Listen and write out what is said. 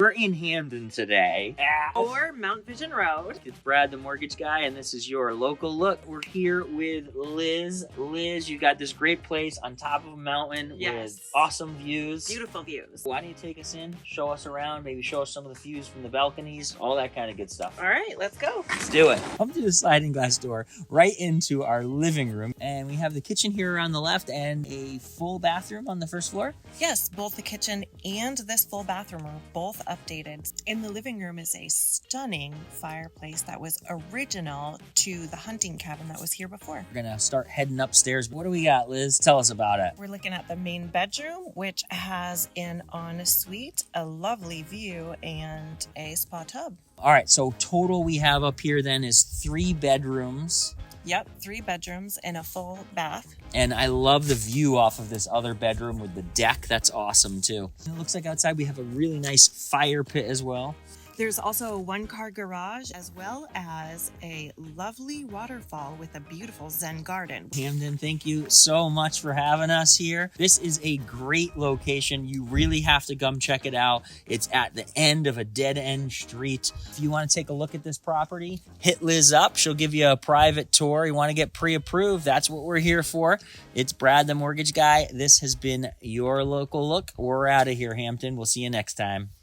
We're in Hampden today Or Mount Vision Road. It's Brad, the mortgage guy, and this is your local look. We're here with Liz. Liz, you got this great place on top of a mountain with awesome views. Beautiful views. Why don't you take us in, show us around, maybe show us some of the views from the balconies, all that kind of good stuff. All right, let's go. Let's do it. Come through the sliding glass door right into our living room, and we have the kitchen here on the left and a full bathroom on the first floor. Yes, both the kitchen and this full bathroom are both updated. In the living room is a stunning fireplace that was original to the hunting cabin that was here before. We're gonna start heading upstairs. What do we got, Liz? Tell us about it. We're looking at the main bedroom, which has an ensuite, a lovely view, and a spa tub. All right, so total we have up here then is 3 bedrooms. Yep, 3 bedrooms and a full bath. And I love the view off of this other bedroom with the deck. That's awesome too. It looks like outside we have a really nice fire pit as well. There's also a 1-car garage as well as a lovely waterfall with a beautiful Zen garden. Hampden, thank you so much for having us here. This is a great location. You really have to come check it out. It's at the end of a dead-end street. If you want to take a look at this property, hit Liz up. She'll give you a private tour. You want to get pre-approved, that's what we're here for. It's Brad, the mortgage guy. This has been your local look. We're out of here, Hampden. We'll see you next time.